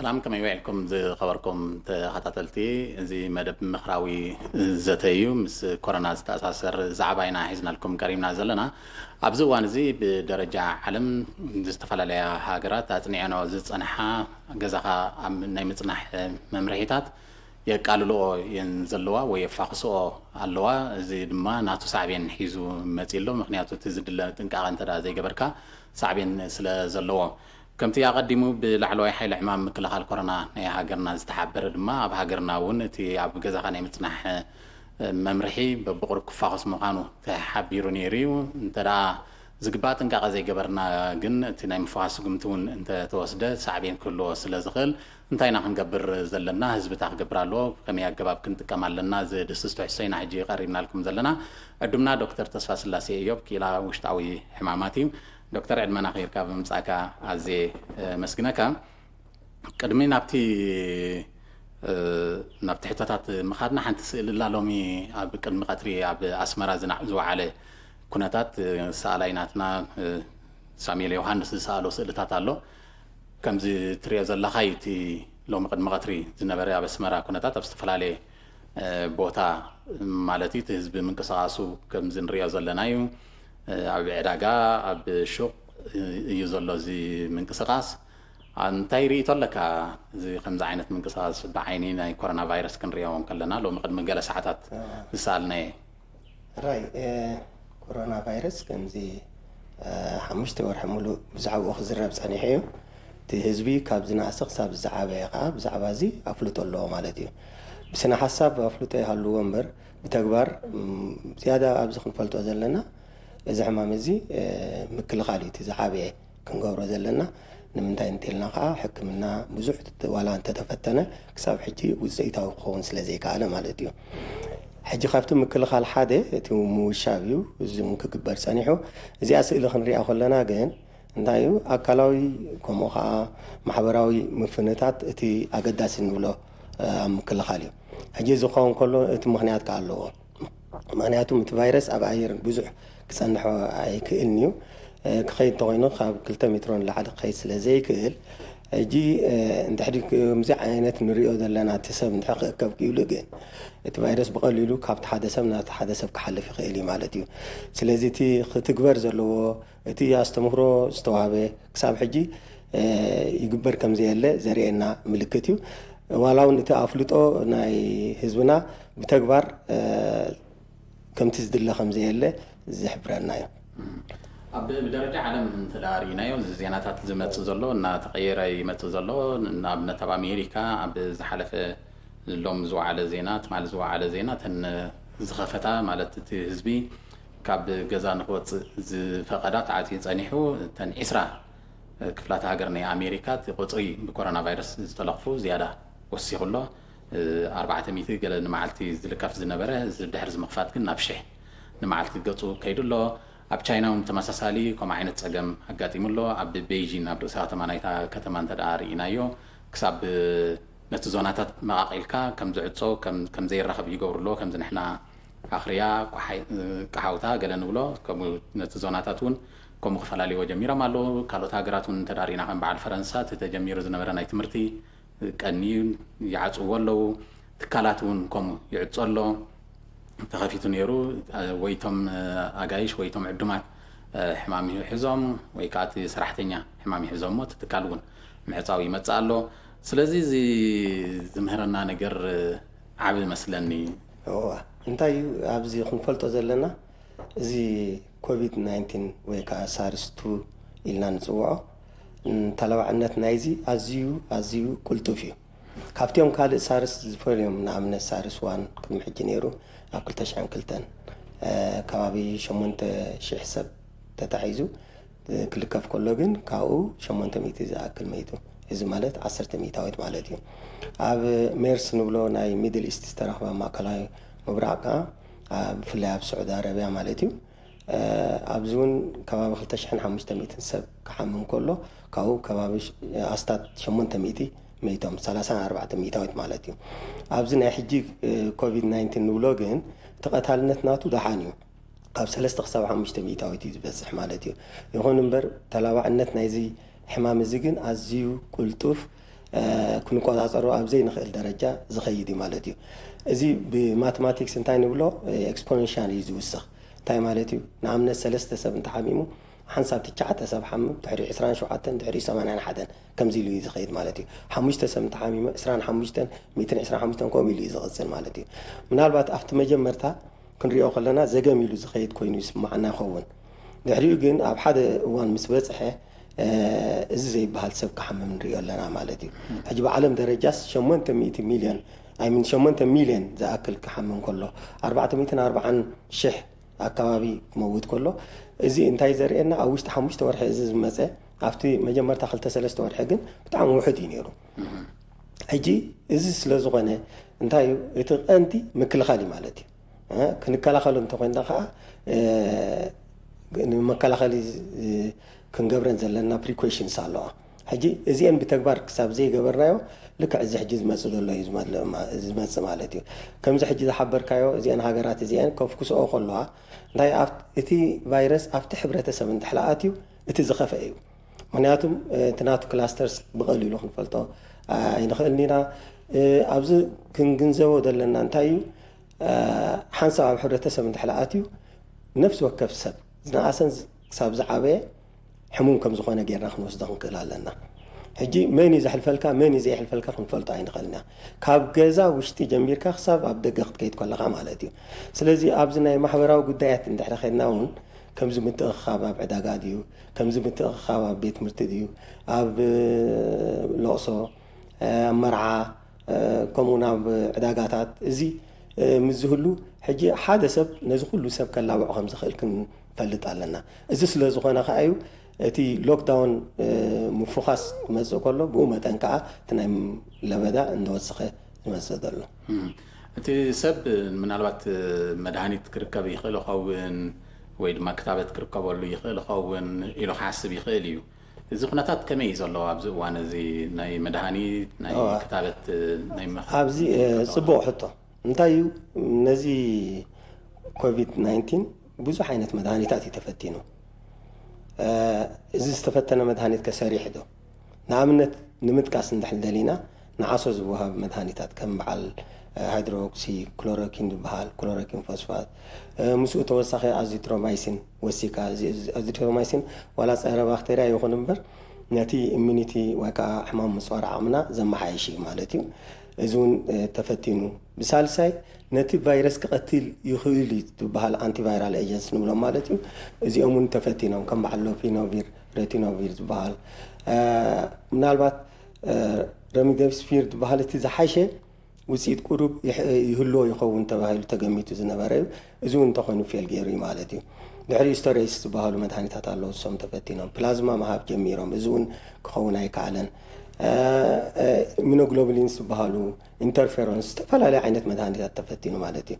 سلام كما يوعلكم زي خبركم تخططلتي زي مدب مخراوي زتيو مس كورونا استأساسر زعباينا حيزنا لكم كريمنا زلنا أبزوان زي بدرجة علم استفلا لها هاجرات أتنيعنو زيت أنحا جزاها نايمتنا ممرحيتات يقالوا له ينزلوا ويفاقسوا علوا زي ما ناتو صعبين حيزو متيلو مخنياتو تزد تنقع انت زي جبركا صعبين سلا زلوا كمتي أقدموا بالعلوي حيل عمام مكلخال كورونا نيا هاجرنا استحبر دما أب هاجرنا ون تي أب جزاها نايمتنا ممرحي ببقر كفاقس مقانو تحبيرون يريو انت دا زقبات انقا زي جبرنا جن تناي مفاقس قمتون انت توسده صعبين كله سلا زغل انتينا خنقبر زلنا حزب تاع قبرالو كميا قباب كنت كمال لنا زي دسستو حسين حجي قريبنا لكم زلنا قدمنا دكتور تصفى سلاسي ايوب كيلا وشتاوي حماماتي دكتور عدمنا خير كاب مساكا عزي مسكنكا قدمي نابتي نابتي حتتات مخادنا حنت سئل الله لومي اب قدم قطري اب اسمرا زو على كنتات سالايناتنا ساميل يوحنس سالو سئلتات الله كمزي تريا زلخايتي لو مقدم قطري زنبريا بسمرا كنتات استفلالي بوتا مالتي تهزب من قصاصو كمزي نريا زلنايو اب عداغا اب شوق يزلو زي من قصاص انتي ريتو لك زي خمس عينت من قصاص بعينين كورونا فيروس كنرياهم كلنا لو مقدم قال ساعات سالنا راي كورونا فيروس كان زي حمشت ورحملو بزعو خزرب صنيحيو تهزبي كاب زناسق ساب زعابه يقع بزعبازي افلطو له مالتي بسنا حساب افلطو يحلو ومبر بتكبر زياده ابز خنفلطو زلنا اذا حمامزي مكل خاليتي زعابه كنغورو زلنا نمنتاي انتلنا حكمنا بزح ولا انت تفتنا كساب حجي وزيتاو خون سلازي قال مالتي حجي خافتو مكل خال حاده تي موشابيو زمون ككبر صنيحو زي اسئله خنريا خلنا جن እንዳዩ አካላዊ ኮሞኻ ማሕበራዊ ምፍነታት እቲ አገዳሲ ንብሎ ምክልኻል እዩ ሕጂ ዝኸውን ከሎ እቲ ምክንያት ካለዎ ምክንያቱም እቲ ቫይረስ ኣብ ኣየር ብዙሕ ክጸንሖ ኣይክእልን እዩ ክኸይድ ተኾይኑ ካብ 2 ሜትሮን ላዕሊ ክኸይድ ስለ ዘይክእል ሕጂ እንድሕሪ ከምዚ ዓይነት ንሪኦ ዘለና እቲ ሰብ እንድሕሪ ክእከብ ክኢሉ ግን እቲ ቫይረስ ብቐሊሉ ካብቲ ሓደ ሰብ ናብቲ ሓደ ሰብ ክሓልፍ ይኽእል እዩ ማለት እዩ ስለዚ እቲ ክትግበር ዘለዎ እቲ ኣስተምህሮ ዝተዋህበ ክሳብ ሕጂ ይግበር ከምዘየለ ዘርእየና ምልክት እዩ ዋላ እውን እቲ ኣፍልጦ ናይ ህዝብና ብተግባር ከምቲ ዝድለ ከምዘየለ ዝሕብረና እዩ اب بدرجه عالم تدارينايو زيناتات زمت زلو ان تغير يمت زلو ان ابن تبع امريكا اب زحلف لهم زو على زينات مع زو على زينات ان زخفتا مالت حزبي كاب غزا نخوت فقدات عاتي صنيحو تن اسرا كفلات هاجرنا امريكا تقطري بكورونا فيروس تلقفو زياده وسيخلو 400 قال نمعلتي زلكف زنبره زدحرز مخفات كن نابشه نمعلتي قطو كيدلو اب تشاينا تمساسالي كما عينت صقم اغاطيملو اب بيجين اب رساته مانايتا كتمان تدارينايو كساب نتزوناتات مقاقيلكا كم زعصو كم زي رخب يغورلو كم نحنا اخريا قحاوتا غلنولو كم نتزوناتاتون كم خفلالي وجميره مالو كالوتا غراتون تدارينا كم بعد فرنسا تتجمير زنبره ناي تمرتي قني يعصولو تكالاتون كم يعصولو تخافيتو نيرو ويتم اغايش ويتم عدمات حمامي حزام ويكاتي سرحتنيا حمامي حزام موت تتكالون معصاوي مصالو سلازي زي زمهرنا نجر عابد مسلني انتي ابزي خنفلطو زلنا زي كوفيد 19 ويكا سارس 2 إلنا نصوعو تلوعنت نايزي ازيو قلتوفيو كابتيوم كال سارس زفريوم نعمل سارس 1 كم حجي نيرو أكل تشعن كلتن كوابي شمونت شحسب تتعيزو كل كف كلوجن كاو شمونت ميتي أكل ميتو إذا مالت 10 ميتاويت مالتي أب ميرس نقوله ناي ميدل إيست استراحة ما كلاي مبرعكا في اللعب السعودية العربية مالتي أبزون كوابي خل تشحن 500 سب كحمم كله كاو كوابي أستاد شمونت ميتي ميتهم 34 ميتاويت مالتي أبزنا حجي كوفيد 19 نولوجن تقتلنت ناتو دحانيو قاب 3.5 ميتاويت يزبزح مالتي يهون نمبر تلاوعنت نايزي حمام الزجن أزيو قلتوف ክንቆፃፀሮ ኣብ ዘይንኽእል ደረጃ ዝኸይድ ማለት እዩ እዚ ብማቴማቲክስ እንታይ ንብሎ ኤክስፖኔንሻል እዩ ዝውስኽ እንታይ ማለት እዩ ንኣብነት 3 ሰብ እንተሓሚሙ ሓንሳብ 9 ሰብ ሓምም ድሕሪ 27 ድሕሪ 81 ከምዚ ኢሉ ዝኸይድ ማለት እዩ 5 ሰብ እንተሓሚሙ 25 125 ከምኡ ኢሉ ዝቕፅል ማለት እዩ ምናልባት ኣብቲ መጀመርታ ክንሪኦ ከለና ዘገም ኢሉ ዝኸይድ ኮይኑ ይስማዓና ይኸውን ድሕሪኡ ግን ኣብ ሓደ እዋን ምስ በፅሐ እዚ ዘይበሃል ሰብ ክሓምም ንሪኦ ኣለና ማለት እዩ ሕጂ ብዓለም ደረጃስ 800 ሚልዮን 8 ሚልዮን ዝኣክል ክሓምም ከሎ 440,000 ኣከባቢ ክመውት ከሎ እዚ እንታይ ዘርእየና ኣብ ውሽጢ 5 ወርሒ እዚ ዝመፀ ኣብቲ መጀመርታ 2-3 ወርሒ ግን ብጣዕሚ ውሕድ እዩ ነይሩ ሕጂ እዚ ስለ ዝኾነ እንታይ እዩ እቲ ቀንዲ ምክልኻል እዩ ማለት እዩ ክንከላኸሉ እንተኮይንና ከዓ ንመከላኸሊ ክንገብረን ዘለና ፕሪኮሽንስ ኣለዋ ሕጂ እዚአን ብተግባር ክሳብ ዘይገበርናዮ ልክዕ እዚ ሕጂ ዝመፅእ ዘሎ እዩ ዝመፅእ ማለት እዩ ከምዚ ሕጂ ዝሓበርካዮ እዚአን ሃገራት እዚአን ከፍኩስኦ ከለዋ እንታይ እቲ ቫይረስ ኣብቲ ሕብረተሰብ እንትሕላኣት እዩ እቲ ዝኸፈ እዩ ምክንያቱም እቲ ናቱ ክላስተርስ ብቐሊሉ ክንፈልጦ ኣይንኽእል ኢና ኣብዚ ክንግንዘቦ ዘለና እንታይ እዩ ሓንሳብ ኣብ ሕብረተሰብ እንትሕላኣት እዩ ነፍሲ ወከፍ ሰብ ዝነኣሰን ክሳብ ዝዓበየ ሕሙም ከም ዝኾነ ጌርና ክንወስዶ ክንክእል ኣለና ሕጂ መን እዩ ዘሕልፈልካ መን እዩ ዘይሕልፈልካ ክንፈልጦ ኣይንኽእልና ካብ ገዛ ውሽጢ ጀሚርካ ክሳብ ኣብ ደገ ክትከይድ ከለኻ ማለት እዩ ስለዚ ኣብዚ ናይ ማሕበራዊ ጉዳያት እንድሕሪ ኸድና እውን ከምዚ ምትእኽኻብ ኣብ ዕዳጋ ድዩ ከምዚ ምትእኽኻብ ኣብ ቤት ትምህርቲ ድዩ ኣብ ለቕሶ ኣብ መርዓ ከምኡውን ኣብ ዕዳጋታት እዚ ምዝህሉ ሕጂ ሓደ ሰብ ነዚ ኩሉ ሰብ ከላውዖ ከም ዝኽእል ክንፈልጥ ኣለና እዚ ስለ ዝኾነ ከዓ እዩ እቲ ሎክዳውን ምፉኻስ ክመፅእ ከሎ ብኡ መጠን ከዓ እቲ ናይ ለበዳ እንደወስኸ ዝመፅእ ዘሎ እቲ ሰብ ምናልባት መድሃኒት ክርከብ ይኽእል ይኸውን ወይ ድማ ክታበት ክርከበሉ ይኽእል ይኸውን ኢሉ ክሓስብ ይኽእል እዩ እዚ ኩነታት ከመይ እዩ ዘለዎ ኣብዚ እዋን እዚ ናይ መድሃኒት ናይ ክታበት ናይ ኣብዚ ፅቡቕ ሕቶ እንታይ እዩ ነዚ ኮቪድ-19 ብዙሕ ዓይነት መድሃኒታት እዩ ተፈቲኑ እዚ ዝተፈተነ መድሃኒት ከሰሪሕ ዶ ንኣብነት ንምጥቃስ እንዳሕልደሊና ንዓሶ ዝወሃብ መድሃኒታት ከም በዓል ሃይድሮክሲ ክሎሮኪን ዝበሃል ክሎሮኪን ፎስፋት ምስኡ ተወሳኺ አዚትሮማይሲን ወሲካ አዚትሮማይሲን ዋላ ፀረ ባክቴርያ ይኹን እምበር ነቲ ኢሚኒቲ ወይ ከዓ ሕማም ምፅዋር ዓቕምና ዘመሓይሽ ማለት እዩ እዚ እውን ተፈቲኑ ብሳልሳይ ነቲ ቫይረስ ክቐትል ይኽእል ዝበሃል አንቲቫይራል ኤጀንትስ ንብሎም ማለት እዩ እዚኦም እውን ተፈቲኖም ከም በዓል ሎፒኖቪር ሬቲኖቪር ዝበሃል ምናልባት ረሚዴሲቪር ዝበሃል እቲ ዝሓሸ ውፅኢት ቁሩብ ይህልዎ ይኸውን ተባሂሉ ተገሚቱ ዝነበረ እዩ እዚ እውን እንተኾይኑ ፌል ገይሩ ማለት እዩ ድሕሪ ስቴሮይድስ ዝበሃሉ መድሃኒታት ኣለዉ እሶም ተፈቲኖም ፕላዝማ መሃብ ጀሚሮም እዚ እውን ክኸውን ኣይከኣለን ኢሚኖግሎቡሊንስ ዝበሃሉ ኢንተርፌሮንስ ዝተፈላለዩ ዓይነት መድሃኒታት ተፈቲኑ ማለት እዩ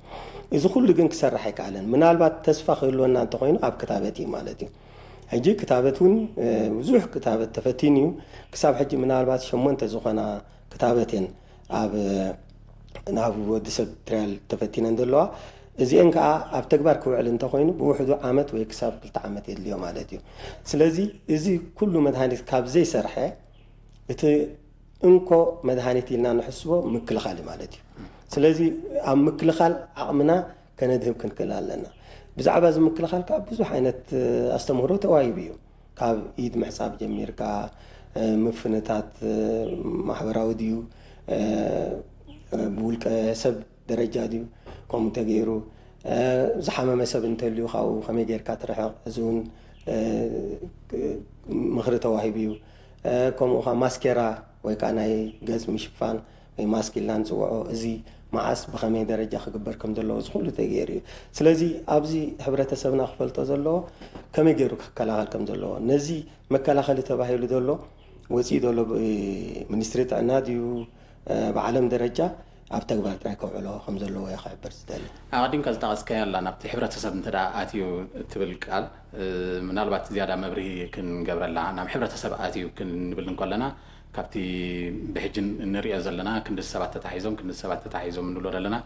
እዚ ኩሉ ግን ክሰርሕ ኣይከኣለን ምናልባት ተስፋ ክህልወና እንተኾይኑ ኣብ ክታበት እዩ ማለት እዩ ሕጂ ክታበት እውን ብዙሕ ክታበት ተፈቲኑ እዩ ክሳብ ሕጂ ምናልባት 8 ዝኾና ክታበት እየን ናብ ወዲ ሰብ ትሪያል ተፈቲነን ዘለዋ እዚአን ከዓ ኣብ ተግባር ክውዕል እንተኾይኑ ብውሕዱ ዓመት ወይ ክሳብ 2 ዓመት የድልዮ ማለት እዩ ስለዚ እዚ ኩሉ መድሃኒት ካብ ዘይሰርሐ እቲ እንኮ መድሃኒት ኢልና ንሕስቦ ምክልኻል ማለት እዩ ስለዚ ኣብ ምክልኻል ዓቕምና ከነድህብ ክንክእል ኣለና ብዛዕባ እዚ ምክልኻል ከዓ ብዙሕ ዓይነት ኣስተምህሮ ተዋሂቡ እዩ ካብ ኢድ ምሕፃብ ጀሚርካ ምፍንታት ማሕበራዊ ድዩ ብውልቀ ሰብ ደረጃ ድዩ ከምኡ ተገይሩ ዝሓመመ ሰብ እንተልዩ ካብኡ ከመይ ጌርካ ትርሕቕ እዚ እውን ምኽሪ ተዋሂቡ እዩ ከምኡ ከዓ ማስኬራ ወይ ከዓ ናይ ገጽ ምሽፋን ወይ ማስክ ኢልና ንፅውዖ እዚ መዓስ ብኸመይ ደረጃ ክግበር ከም ዘለዎ ዝኩሉ ተገይሩ እዩ ስለዚ ኣብዚ ሕብረተሰብና ክፈልጦ ዘለዎ ከመይ ገይሩ ክከላኸል ከም ዘለዎ ነዚ መከላኸሊ ተባሂሉ ዘሎ ወፂኡ ዘሎ ሚኒስትሪ ጥዕና ድዩ ብዓለም ደረጃ ኣብ ተግባር ጥራይ ከውዕሎ ከም ዘለዎ ይኽበር ዝደሊ ኣቀዲምካ ዝጠቐስካዮ ኣላ ናብቲ ሕብረተሰብ እንተዳ ኣትዩ ትብል ቃል ምናልባት ዝያዳ መብርሂ ክንገብረላ ናብ ሕብረተሰብ ኣትዩ ክንብል እንከለና ካብቲ ብሕጅን እንሪኦ ዘለና ክንዲ ሰባት ተታሒዞም እንብሎ ዘለና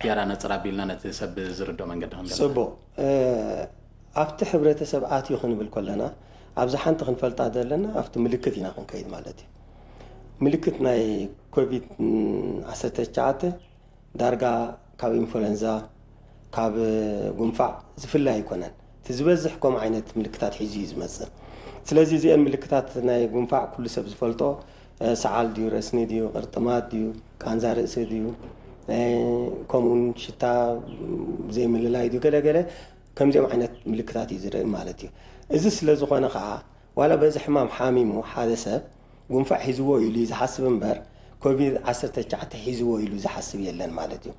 ዝያዳ ነፅር ኣቢልና ነቲ ሰብ ዝርድኦ መንገዲ ክንገ ፅቡቕ ኣብቲ ሕብረተሰብ ኣትዩ ክንብል ከለና ኣብዚ ሓንቲ ክንፈልጣ ዘለና ኣብቲ ምልክት ኢና ክንከይድ ማለት እዩ ምልክት ናይ ኮቪድ 19 ዳርጋ ካብ ኢንፍሉዌንዛ ካብ ጉንፋዕ ዝፍላይ ኣይኮነን ትዝበዝሕ ከም ዓይነት ምልክታት ሒዙ ዝመጽእ ስለዚህ እዚአን ምልክታት ናይ ጉንፋዕ ኩሉ ሰብ ዝፈልጦ ሰዓል ድዩ ረስኒ ድዩ ቅርጥማት ድዩ ቃንዛ ርእሲ ድዩ ከምኡን ሽታ ዘይምልላይ ድዩ ገለገለ ከምዚኦም ዓይነት ምልክታት እዩ ዝርኢ ማለት እዩ እዚ ስለ ዝኾነ ከዓ ዋላ በዚ ሕማም ሓሚሙ ሓደ ሰብ ጉንፋዕ ሒዝዎ ኢሉ ዝሓስብ እምበር ኮቪድ 19 ሒዝዎ ኢሉ ዝሓስብ የለን ማለት እዩ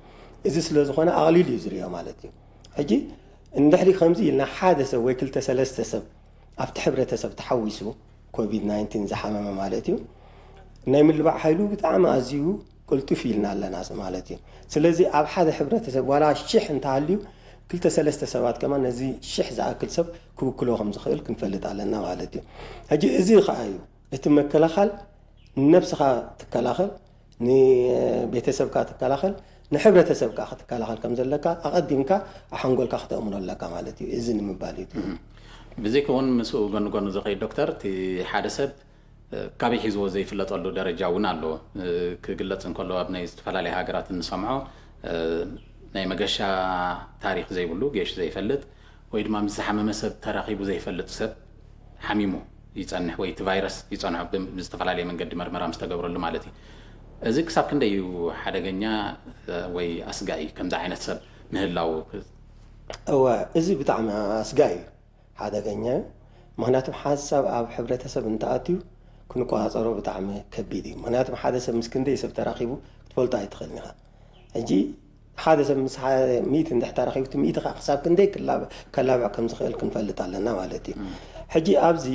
እዚ ስለ ዝኾነ ኣቕሊል እዩ ዝርዮ ማለት እዩ ሕጂ እንድሕሪ ከምዚ ኢልና ሓደ ሰብ ወይ ክልተ ሰለስተ ሰብ ኣብቲ ሕብረተሰብ ተሓዊሱ ኮቪድ 19 ዝሓመመ ማለት እዩ ናይ ምልባዕ ሓይሉ ብጣዕሚ ኣዝዩ ቅልጡፍ ኢልና ኣለና ማለት እዩ ስለዚ ኣብ ሓደ ሕብረተሰብ ዋላ 1000 እንተሃልዩ ክልተ ሰለስተ ሰባት ከማ ነዚ 1000 ዝኣክል ሰብ ክውክሎ ከም ዝኽእል ክንፈልጥ ኣለና ማለት እዩ ሕጂ እዚ ከዓ እዩ እቲ መከላኸል ነፍስኻ ትከላኸል ንቤተሰብካ ትከላኸል ንሕብረተሰብካ ክትከላኸል ከም ዘለካ ኣቐዲምካ ኣሓንጎልካ ክትእምኖ ኣለካ ማለት እዩ እዚ ንምባል እዩ ብዘይከ እውን ምስኡ ጎኑ ጎኑ ዝኸይድ ዶክተር እቲ ሓደ ሰብ ካበይ ሒዝዎ ዘይፍለጠሉ ደረጃ እውን ኣሎ ክግለጽ እንከሎ ኣብ ናይ ዝተፈላለየ ሃገራት እንሰምዖ ናይ መገሻ ታሪክ ዘይብሉ ጌሽ ዘይፈልጥ ወይ ድማ ምስ ሓመመ ሰብ ተራኺቡ ዘይፈልጥ ሰብ ሓሚሙ ይጸንሕ ወይ እቲ ቫይረስ ይጸንሕ ብዝተፈላለየ መንገዲ መርመራ ምስ ተገብረሉ ማለት እዩ እዚ ክሳብ ክንደይ እዩ ሓደገኛ ወይ ኣስጋኢ ከምዚ ዓይነት ሰብ ምህላው እወ እዚ ብጣዕሚ ኣስጋኢ እዩ ሓደገኛ ምክንያቱም ሓሳብ ኣብ ሕብረተሰብ እንተኣትዩ ክንቆፃፀሮ ብጣዕሚ ከቢድ እዩ ምክንያቱም ሓደ ሰብ ምስ ክንደይ ሰብ ተራኺቡ ክትፈልጦ ኣይትኽእልን ኢኻ ሕጂ ሓደ ሰብ ምስ 100 እንድሕር ተራኺቡ እቲ 100 ከዓ ክሳብ ክንደይ ከላብዕ ከም ዝኽእል ክንፈልጥ ኣለና ማለት እዩ ሕጂ ኣብዚ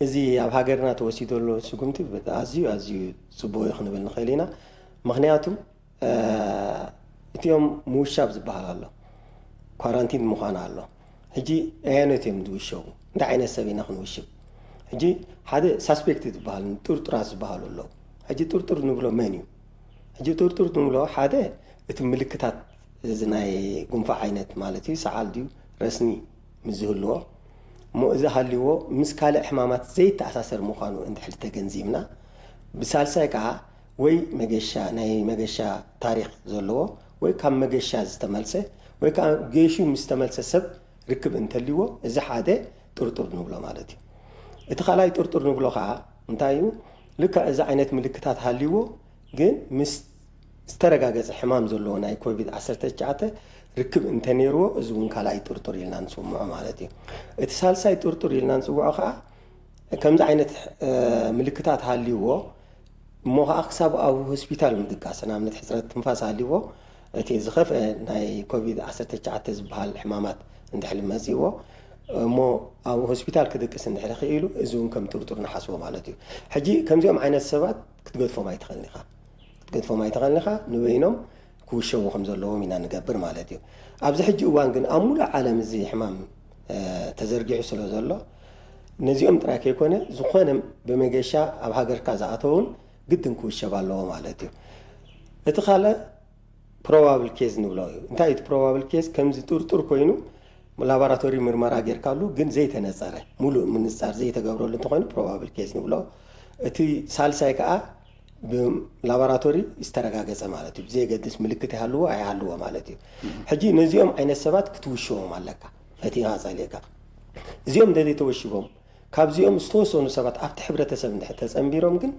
እዚ ኣብ ሃገርና ተወሲደሎ ስጉምቲ ኣዝዩ ጽቡቕ ክንብል ንኽእል ኢና ምክንያቱም እቲኦም ምውሻብ ዝበሃል ኣሎ ኳራንቲን ምዃን ኣሎ ሕጂ ኣያነት እዮም ዝውሸቡ እንታይ ዓይነት ሰብ ኢና ክንውሽብ ሕጂ ሓደ ሳስፔክት ዝበሃል ጥርጡራት ዝበሃሉ ኣለዉ ሕጂ ጥርጡር ንብሎ መን እዩ ሕጂ ጥርጡር ንብሎ ሓደ እቲ ምልክታት እዚ ናይ ጉንፋዕ ዓይነት ማለት እዩ ሰዓል ድዩ ረስኒ ምዝህልዎ እሞ እዚ ሃልይዎ ምስ ካልእ ሕማማት ዘይተኣሳሰር ምዃኑ እንድሕር ተገንዚብና ብሳልሳይ ከዓ ወይ መገሻ ናይ መገሻ ታሪክ ዘለዎ ወይ ካብ መገሻ ዝተመልሰ ወይ ከዓ ጌሹ ምስ ተመልሰ ሰብ ርክብ እንተልይዎ እዚ ሓደ ጥርጡር ንብሎ ማለት እዩ እቲ ካልኣይ ጥርጡር ንብሎ ከዓ እንታይ እዩ ልካ እዚ ዓይነት ምልክታት ሃልይዎ ግን ምስ ዝተረጋገፀ ሕማም ዘለዎ ናይ ኮቪድ 19 ርክብ እንተነይርዎ እዚ እውን ካልኣይ ጥርጡር ኢልና ንፅውዖ ማለት እዩ እቲ ሳልሳይ ጥርጡር ኢልና ንፅውዖ ከዓ ከምዚ ዓይነት ምልክታት ሃልይዎ እሞ ከዓ ክሳብ ኣብ ሆስፒታል ምድቃስ ንኣብነት ሕፅረት ትንፋስ ሃልይዎ እቲ ዝኸፍአ ናይ ኮቪድ 19 ዝበሃል ሕማማት እንድሕር መፂዎ እሞ ኣብ ሆስፒታል ክድቅስ እንድሕር ክኢሉ እዚ እውን ከም ጥርጡር ንሓስቦ ማለት እዩ ሕጂ ከምዚኦም ዓይነት ሰባት ክትገድፎም ኣይትኽእልን ኢኻ ንበይኖም ክውሸቡ ከም ዘለዎም ኢና ንገብር ማለት እዩ ኣብዚ ሕጂ እዋን ግን ኣብ ሙሉእ ዓለም እዚ ሕማም ተዘርጊሑ ስለ ዘሎ ነዚኦም ጥራይ ከይኮነ ዝኾነ ብመገሻ ኣብ ሃገርካ ዝኣተውን ግድን ክውሸብ ኣለዎ ማለት እዩ እቲ ካልእ ፕሮባብል ኬዝ ንብሎ እዩ እንታይ እቲ ፕሮባብል ኬዝ ከምዚ ጥርጡር ኮይኑ ላቦራቶሪ ምርመራ ጌርካሉ ግን ዘይተነፀረ ሙሉእ ምንፃር ዘይተገብረሉ እንተኮይኑ ፕሮባብል ኬዝ ንብሎ እቲ ሳልሳይ ከዓ ብላቦራቶሪ ዝተረጋገፀ ማለት እዩ ዘይገድስ ምልክት ይሃልዎ ኣይሃልዎ ማለት እዩ ሕጂ ነዚኦም ዓይነት ሰባት ክትውሽቦም ኣለካ ፈቲኻ ፀሊእካ እዚኦም ዘይተወሽቦም ካብዚኦም ዝተወሰኑ ሰባት ኣብቲ ሕብረተሰብ እንድሕር ተፀንቢሮም ግን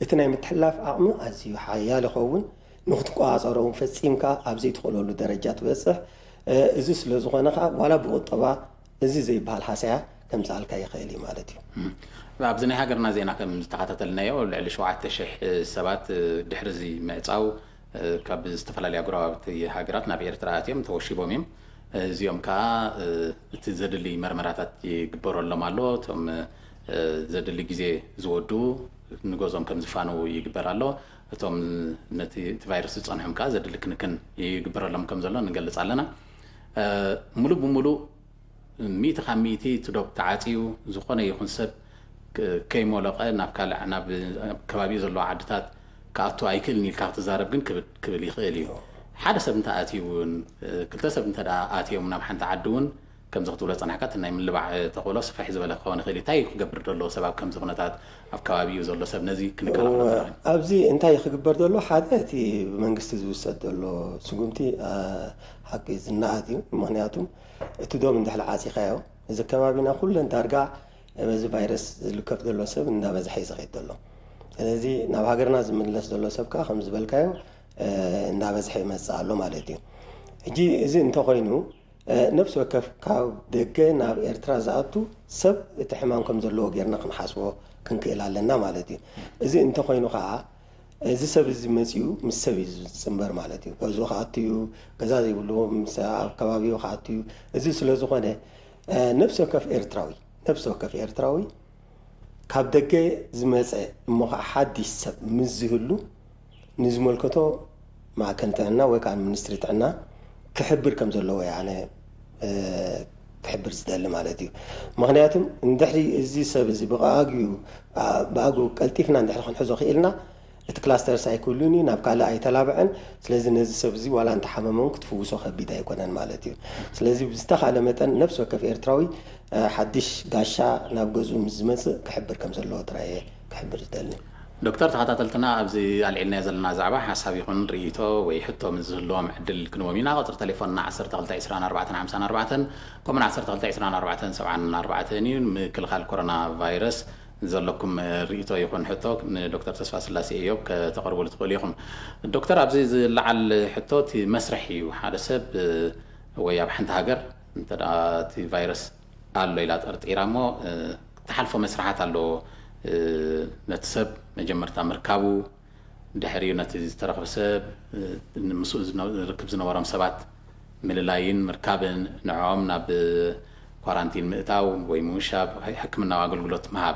እቲ ናይ ምትሕልላፍ ዓቕሚ ኣዝዩ ሓያል ይኸውን ንክትቆፃፀሮ ፈፂምካ ኣብ ዘይትኽእለሉ ደረጃ ትበፅሕ እዚ ስለ ዝኾነ ከዓ ዋላ ብቁጠባ እዚ ዘይበሃል ሓሰያ ከም ዝኣልካ ይኽእል እዩ ማለት እዩ ኣብዚ ናይ ሃገርና ዜና ከም ዝተኸታተልናዮ ልዕሊ 7,000 ሰባት ድሕሪ እዚ ምዕፃው ካብ ዝተፈላለያ ጎረባብቲ ሃገራት ናብ ኤርትራ ኣትዮም ተወሺቦም እዮም እዚኦም ከዓ እቲ ዘድሊ መርመራታት ይግበረሎም ኣሎ እቶም ዘድሊ ግዜ ዝወዱ ንገዞም ከም ዝፋኑ ይግበር ኣሎ እቶም ነቲ ቫይረስ ዝፀንሖም ከዓ ዘድሊ ክንክን ይግበረሎም ከም ዘሎ ንገልፅ ኣለና ሙሉእ ብሙሉእ 100% ትዶብ ተዓፅዩ ዝኾነ ይኹን ሰብ ከይሞለቐ ናብ ካልእ ናብ ከባቢኡ ዘለዎ ዓድታት كأتو أيكل نيل كارت زارب جن كبل يخيليو حدا سب انت آتيون كل سب انت آتيون من حنت عدون كم زغت ولا صنعكات إنه من اللي بعد تقوله صفحي زبالة خواني خلي تاي خبر دلو سبب كم زغنتات أفكاري وزلوا سب نزي كنكلام أبزي أنتي خبر دلو حادثي منقست زوجت دلو سقومتي حق زناتي مهنياتهم تدوم من دحل عاسي خياو إذا كما بينا كل أنت أرجع بز فيروس اللي كف دلو سب إنه بز حيز غير دلو الذي نبغرنا زمن لس دلو سب كا خمس بالكايو إنه بز حي مسألة مالتي جي إذا أنت قينو نفس وكف كاو دقنا بإرتراز زاتو سب تحمانكم دلو غيرنا خنحاسبه كنك إلى لنا مالتي إذا أنت قينو قاعة إذا سب إذا مسيو مسوي سمبر مالتي كذا خاتيو كذا يقولوا مسا كبابي خاتيو إذا سلزو خانه نفس وكف إرتراوي كابدقة زمس مخ حد يسب مزهلو نزملكتو مع كنت عنا وكان منستريت عنا كحبر كم زلوا يعني كحبر زدال مالتي مغنياتهم ندحري إزي سب إزي بقاقو كالتيفنا ندحري خن حزو خيلنا الكلاستر سايكولوني نبقى لا أي تلابعن سلازم نزل سبزي ولا أنت حمامون كتفوسو خبيدا يكونن مالتي سلازم بيستخدم متن نفسه كف إرتراوي حدش قاشا نبغزو مزمس كحبر كم زلوا تراي كحبر زدالني دكتور تخاطلتنا أبزي على زلنا زعبة حساب يكون ريتو ويحطوا من زلهم عدل كنومينا قطر تليفوننا 10 كمان 10 7 كل خال كورونا فيروس زلكم ريتو يكون حطوا دكتور تسفى سلاسي ايوب كتقربوا لتقوليكم الدكتور أبزي لعل حطوا مسرحي وحادة سب ويا بحنت هاجر انت تي فيروس قال له إلى أرض إيرامو تحالفوا مسرحات قال له نتسب مجمرتا مركابو دحريو نتي ترخب سب مسؤول ركب زنوارم سبات مللاين مركابن نعومنا بكوارانتين مئتاو ويموشاب حكمنا واقلقلوت مهاب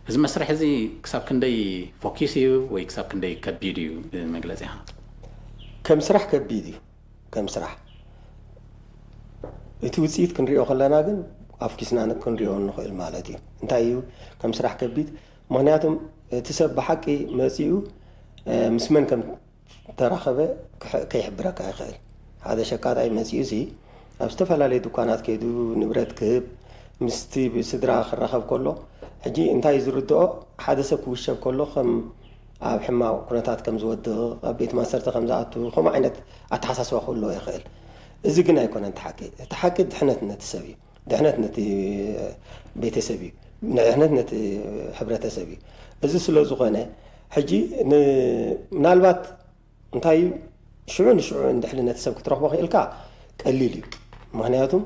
إذا مسرح زي كساب كندي فوكيسيو ويكساب كندي كبيديو مجلسها كم سرح كبيديو كم سرح توصيت كنريو خلانا جن أفكيسنا كنريو نخيل مالتي انتايو كم سرح كبيد مهنياتهم تسب حقي مسيو مسمن كم تراخبه كيحبرك يا خيل هذا شكات أي مسيوسي أستفعل على دكانات كيدو نبرد كب مستي بصدر آخر رخب كله حجي انتهي زردو حادثة كوشة كله خم بحما كنتات كم زود بيت ما صرت خم زعتو خم عينت أتحسس وأقوله يا خيل إذا قلنا يكون أنت تحكي دحنتنا تسوي دحنتنا بيتسبي نحن حبرة سبي إذا سلوا زغنا حجي نالبات انتاي شعون دحلنا تسبك تروح بقى إلكا قليلي مهنياتهم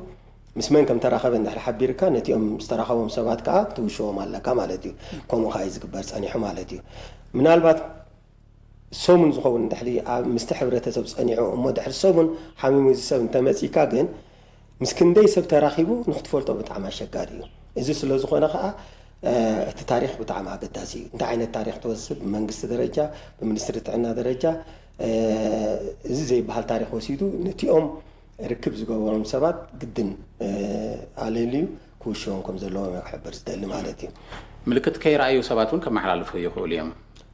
مسمين كم ترى خبن دحل حبيركا نتيهم استراخوهم سبات كا توشو مالكا مالتيو كومو خايز كبرس أني حمالتيو منالبات سومن زغون دحلي مستحبرة تسبس أني عمو دحل سومن حميمو زسب تمسيكا جن مسكن دي سب تراخيبو نختفولتو بتعمل شكاريو إذا سلوا زخنا خا التاريخ بتاع ما قداسي أنت عين التاريخ توصل بمنجست درجة بمنسترة عنا درجة زي بحال تاريخ وسيدو نتيهم ركب زقورهم سبات جدا عليليو كوشون كم زلوا ما يحب رزدل مالتي ملكت كي رأيو سباتون كم حلال في يقول اليوم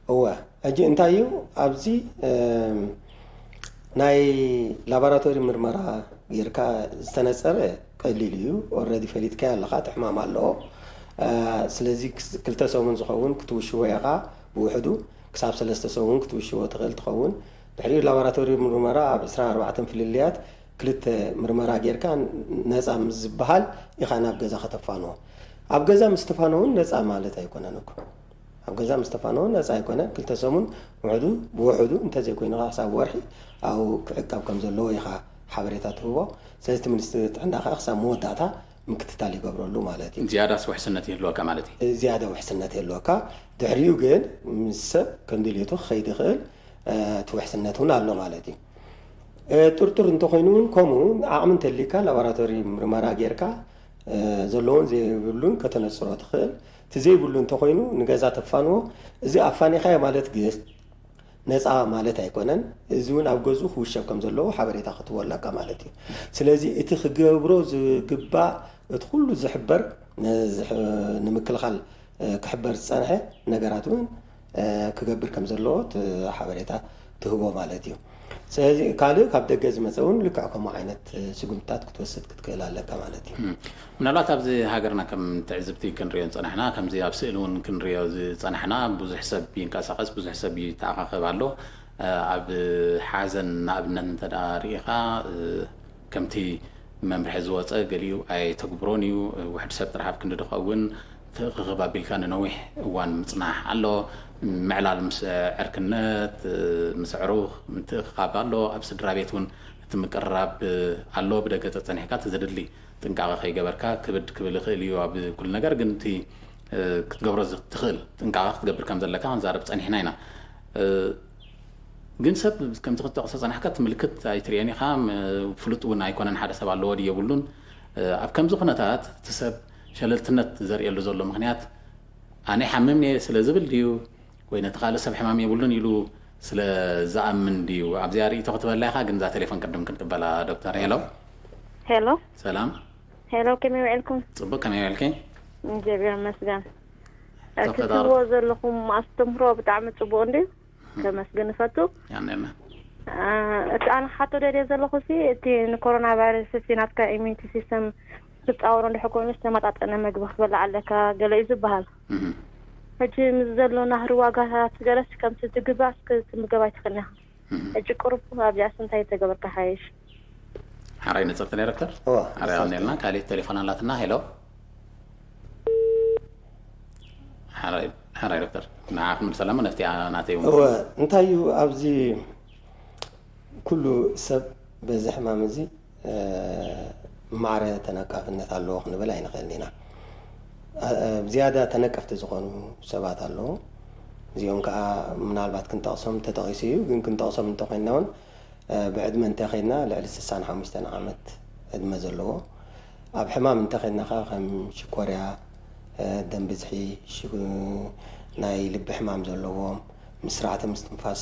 هو أجي أنت أيو أبزي ناي لابراتوري مرمرة يركا استنسر قليليو already فريد كان لقات حمام الله سلازي كلتا سومن زخون كتوشوا يقع بوحدو كساب سلسة سومن كتوشوا تغل تخون تحرير لابراتوري مرمرة بسرعة 4 فلليات كلت مرمرة غير كان ناس عم زبحال يخانا بجزا خطفانو أبجزا مستفانون ناس عمالته يكون أنوك أبجزا مستفانون ناس يكون كلتا سومن وحدو بوحدو انت زي كوين غاسا ورحي أو كعكاب كم زلوا يخا حبريتات هو سلسة منستريت عندها أقسام موداتها مكتتالي قبرو له مالتي زيادة وحسنته اللوكا مالتي زيادة وحسنته اللوكا دحريو جن مسب كندليتو خيد خيل توحسنته نالو مالتي ترتر انتو خينون كومو عامن تليكا لابراتوري مرمرا غيركا زلون زي بلون كتنصرات خيل تزي بلون تخينو نغازا تفانو زي افاني خاي مالت جيس نصا مالت ايكونن ازون ابغزو خوشب كم زلو حبريتا خطولاكا مالتي سلازي اتي خغبرو زغبا اتخلو زحبر نمكل خال كحبر صنحه نغراتون كغبر كم زلو حبريتا تهبو مالتي ስለዚህ ካልእ ካብ ደገ ዝመፀውን ልክዕ ከምኡ ዓይነት ስጉምትታት ክትወስድ ክትክእል ኣለካ ማለት እዩ ምናልባት ኣብዚ ሃገርና ከም ትዕዝብቲ ክንሪኦ ፀናሕና ከምዚ ኣብ ስእሊ እውን ክንሪኦ ዝፀናሕና ብዙሕ ሰብ ይንቀሳቐስ ብዙሕ ሰብ ይተኣኻኸብ ኣሎ ኣብ ሓዘን ንኣብነት እንተዳ ርኢኻ ከምቲ መምርሒ ዝወፀ ገሊኡ ኣይተግብሮን እዩ ውሕድ ሰብ ጥራሕ ክንዲ ድኸውን ትኽኽብ ኣቢልካ ንነዊሕ እዋን ምፅናሕ ኣሎ ምዕላል ምስ ዕርክነት ምስ ዕሩኽ ምትእኽኻብ ኣሎ ኣብ ስድራ ቤት እውን እቲ ምቅርራብ ኣሎ ብደገ ተፀኒሕካ ተዘድሊ ጥንቃቐ ከይገበርካ ክብድ ክብል ይኽእል እዩ ኣብ ኩሉ ነገር ግን እቲ ክትገብሮ ትኽእል ጥንቃቐ ክትገብር ከም ዘለካ ክንዛረብ ፀኒሕና ኢና ግን ሰብ ከምቲ ክትጠቕሶ ፀናሕካ ትምልክት ኣይትርአን ኢኻ ፍሉጥ እውን ኣይኮነን ሓደ ሰብ ኣለዎ ድዩ የብሉን ኣብ ከምዚ ኩነታት እቲ ሰብ ሸለልትነት ዘርእየሉ ዘሎ ምክንያት ኣነ ሓመምኒ ስለ ዝብል ድዩ ወይ ነቲ ካልእ ሰብ ሕማም የብሉን ኢሉ ስለ ዝኣምን ድዩ ኣብዚኣ ርእቶ ክትበላ ኢኻ ግን እዛ ቴሌፎን ቅድም ክንቅበላ ዶክተር ሄሎ ሰላም ሄሎ ከመይ ውዕልኩም ፅቡቅ ከመይ ውዕልኪ እግዚአብሔር ይመስገን እትትዎ ዘለኹም ኣስተምህሮ ብጣዕሚ ፅቡቅ እንድዩ ተመስገን ፈቱ ያነና እቲ ኣነ ሓቶ ደልየ ዘለኹ እቲ ንኮሮና ቫይረስ ናትካ ኢሚዩኒቲ ሲስተም ክትፃወሮ እንድሕር ዝተመጣጠነ ምግቢ ክትበላዕ ኣለካ ገለ እዩ ዝበሃል ሕጂ ምስ ዘሎ ናህሪ ዋጋታት ገለስ ከምቲ ዝግባእ ክትምገባ ኣይትኽእልና ሕጂ ቁርብ ኣብዚኣስ እንታይ ተገበርካ ሓይሽ ሓራይ ነፀርት ዳይረክተር ሓራይ ኣነልና ካሊእ ቴሌፎን ኣላትና ሄሎ ሓራይ ዶክተር ንዓኹም ሰላም ነፍቲ ናተይ እንታይ እዩ ኣብዚ ኩሉ ሰብ በዚ ሕማም እዚ ማዕረ ተነቃፍነት ኣለዎ ክንብል ኣይንኽእልን ኢና ዝያዳ ተነቀፍቲ ዝኾኑ ሰባት ኣለዎ እዚኦም ከዓ ምናልባት ክንጠቕሶም ተጠቒሱ እዩ ግን ክንጠቕሶም እንተኮይንና እውን ብዕድመ እንተኸይድና ልዕሊ 65 ዓመት ዕድመ ዘለዎ ኣብ ሕማም እንተኸይድና ከዓ ከም ሽኮርያ ደም ብዝሒ ናይ ልቢ ሕማም ዘለዎም ምስራዕቲ ምስትንፋስ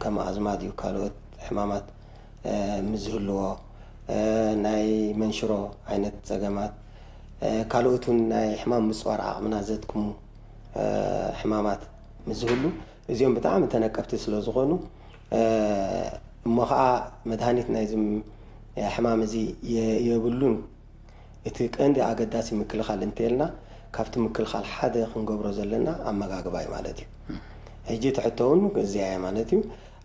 ከም ኣዝማ ድዩ ካልኦት ሕማማት ምዝህልዎ ናይ መንሽሮ ዓይነት ፀገማት ካልኦቱን ናይ ሕማም ምፅዋር ዓቕምና ዘትክሙ ሕማማት ምዝህሉ እዚኦም ብጣዕሚ ተነቀፍቲ ስለ ዝኾኑ እሞ ከዓ መድሃኒት ናይዚ ሕማም እዚ የብሉን እቲ ቀንዲ ኣገዳሲ ምክልኻል እንተልና ካብቲ ምክልኻል ሓደ ክንገብሮ ዘለና ኣመጋግባ እዩ ማለት እዩ ሕጂ ትሕቶ እውን እዚኣ እያ ማለት እዩ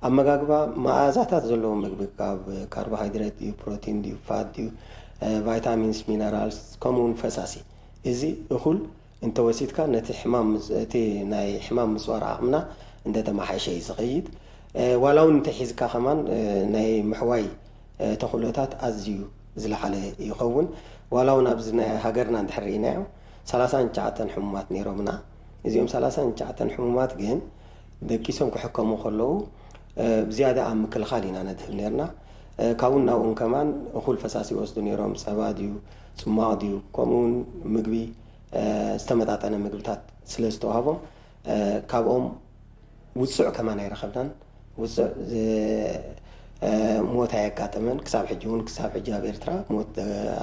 ኣመጋግባ መኣዛታት ዘለዎ ምግቢ ካብ ካርቦሃይድሬት ድዩ ፕሮቲን ድዩ ፋት ድዩ ቫይታሚንስ ሚነራልስ ከምኡውን ፈሳሲ እዚ እኹል እንተወሲድካ ነቲ እቲ ናይ ሕማም ምፅዋር ዓቕምና እንደተማሓሸ እዩ ዝኸይድ ዋላ እውን እንተሒዝካ ከማን ናይ ምሕዋይ ተኽእሎታት ኣዝዩ ዝለዓለ ይኸውን ዋላ እውን ኣብዚ ናይ ሃገርና እንድሕር ርኢናዮ 39 ሕሙማት ነይሮምና እዚኦም 39 ሕሙማት ግን ደቂሶም ክሕከሙ ከለዉ ብዝያዳ ኣብ ምክልኻል ኢና ነድህብ ነርና ካብኡ ናብኡን ከማን እኹል ፈሳሲ ይወስዱ ነይሮም ፀባ ድዩ ፅማቕ ድዩ ከምኡውን ምግቢ ዝተመጣጠነ ምግብታት ስለ ዝተዋሃቦም ካብኦም ውፅዕ ከማን ኣይረኸብናን ውፅዕ ሞት ኣየጋጥመን ክሳብ ሕጂ እውን ክሳብ ሕጂ ኣብ ኤርትራ ሞት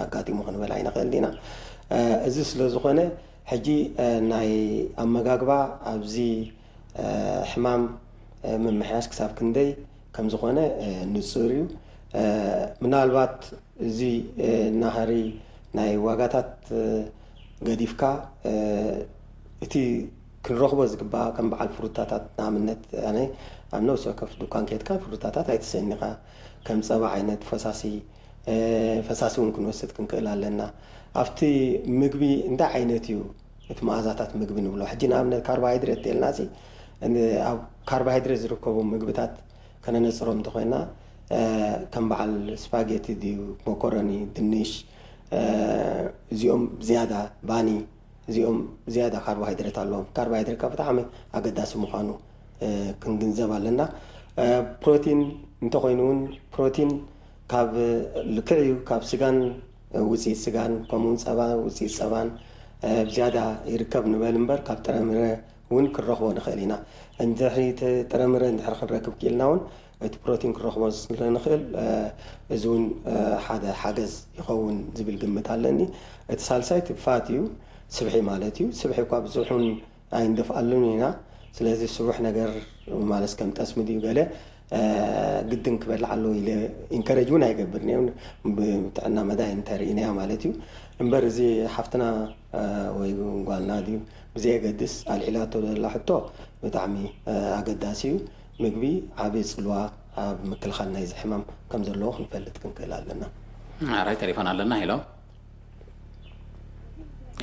ኣጋጢሙ ክንበል ኣይንኽእል ኢና እዚ ስለ ዝኾነ ሕጂ ናይ ኣመጋግባ ኣብዚ ሕማም ምምሕያሽ ክሳብ ክንደይ ከም ዝኾነ ንፁር እዩ ምናልባት እዚ ናህሪ ናይ ዋጋታት ገዲፍካ እቲ ክንረኽቦ ዝግባእ ከም በዓል ፍሩታታት ንኣብነት ኣነ ኣብ ነብሲ ወከፍ ዱኳን ከድካ ፍሩታታት ኣይትስእኒኻ ከም ፀባ ዓይነት ፈሳሲ እውን ክንወስድ ክንክእል ኣለና ኣብቲ ምግቢ እንታይ ዓይነት እዩ እቲ መኣዛታት ምግቢ ንብሎ ሕጂ ንኣብነት ካርቦሃይድሬት ተልና ኣብ ካርቦሃይድሬት ዝርከቡ ምግብታት ከነነፅሮም እንተኮይና ከም በዓል ስፓጌቲ ድዩ ሞኮሮኒ ድንሽ እዚኦም ዝያዳ ባኒ እዚኦም ዝያዳ ካርቦሃይድሬት ኣለዎም ካርቦሃይድሬት ካብ ብጣዕሚ ኣገዳሲ ምዃኑ ክንግንዘብ ኣለና ፕሮቲን እንተኮይኑ እውን ፕሮቲን ካብ ልክዕ እዩ ካብ ስጋን ውፅኢት ስጋን ከምኡውን ፀባ ውፅኢት ፀባን ብዝያዳ ይርከብ ንበል እምበር ካብ ጥረምረ እውን ክንረኽቦ ንኽእል ኢና እንድሕሪ ጥረምረ እንድሕሪ ክንረክብ ክኢልና እውን እቲ ፕሮቲን ክንረኽቦ ስለንኽእል እዚ እውን ሓደ ሓገዝ ይኸውን ዝብል ግምት ኣለኒ እቲ ሳልሳይ ፋት እዩ ስብሒ ማለት እዩ ስብሒ እኳ ብዙሑን ኣይንደፍኣሉን ኢና ስለዚ ስቡሕ ነገር ማለት ከም ጠስሚ ድዩ ገለ قدن كبر على إلى إنكرجونا يقبرني بتاعنا مدائن تاريخنا مالتيو إمبرزي حفتنا ويقولنا دي بزي قدس على العلاج ولا حتى بتعمي أقداسيو مقبي عبيد سلوا بمكل خلنا يزحمم كم زلوخ نفلت كن كلا لنا. راي تليفون لنا هلو.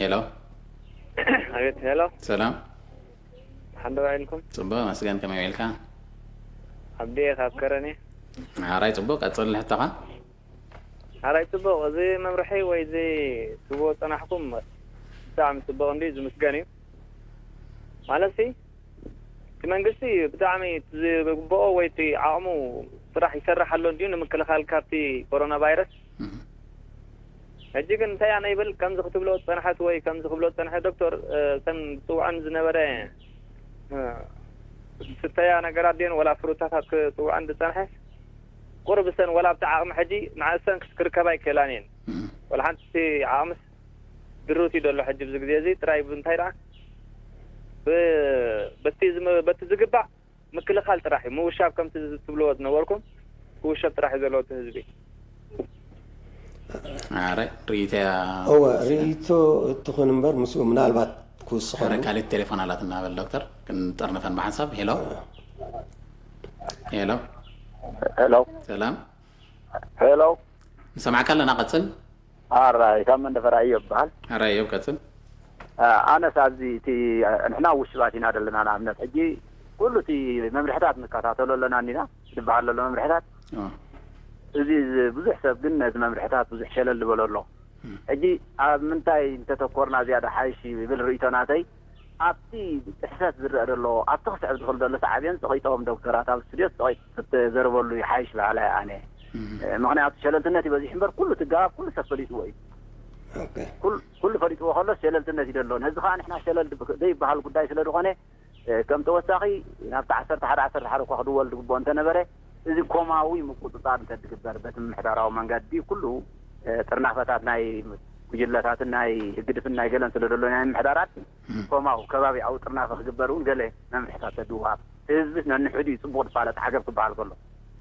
هلو. هلو. سلام. الحمد لله عليكم. صباح مسجن كم يعيلك؟ عبدي خابكرني. راي صباح أتصل حتى قا؟ راي صباح زي ممرحي وزي سبوت أنا حكم دعم صباح عندي زي مسجني. مالسي. تمنقسي بدعمي بقى ويتي عامو صراحة يسرح اللون ديون من كل خال كارتي كورونا فيروس. هجيك انت يعني يبل كم زخطب له صنحت وي كم زخطب له صنحت دكتور سن طوعا زنبره ستة أنا قرادين ولا فروتات طوعا صنحت قرب سن ولا بتاع حجي مع سن كركباي كلانين ولا حنتي عامس دروتي دول حجي بزق زي تراي بنتايرا بتزقبع مكل خال تراحي مو شاب كم تبلو نوركم هو شاب تراحي زلوت حزبي ريتا هو ريتو تكون نمبر مسؤول من البات كوس خير كالي التليفون على تنا بالدكتور كنت أرنفن بحساب هلو هلو هلو سلام هلو سمعك لنا قتل راي كم من دفر أيوب بحال راي قتل أنا سازي تي نحنا وشباتي نادل لنا نعمل حجي كله تي ممرحتات مكاتاتو لنا نينا دبعال لنا ممرحتات زي بزح سب قلنا ممرحتات بزح شلل اللي بقول له حجي منتاي انت تذكرنا زيادة حايشي بالرئيتوناتي أبتي إحساس زر له أتخص عبد الخلد الله سعدين صغيتهم دكتورات على السرير صغيت تزربوا له يحايش على أنا مغنيات شلل الناتي بزح حمر كله تجاب كله سفلي سوي كل فريق وخلص شلل الناتي دلون هذا خان إحنا شلل ده بحال قداي شلل رقانه كم توساقي نبت 10 حركة خدوا الجبون تنبره إذا كوماوي مقطعات تتكبر بتم محتارة ومن قد دي كله ترنافتات ناي وجلتات ناي قدف ناي قلنا سلولون يعني محتارات كوماو كبابي أو ترنافة كبرون قاله ما محتاج تدوها إذا نحدي صبور فعلت حاجة كبار كله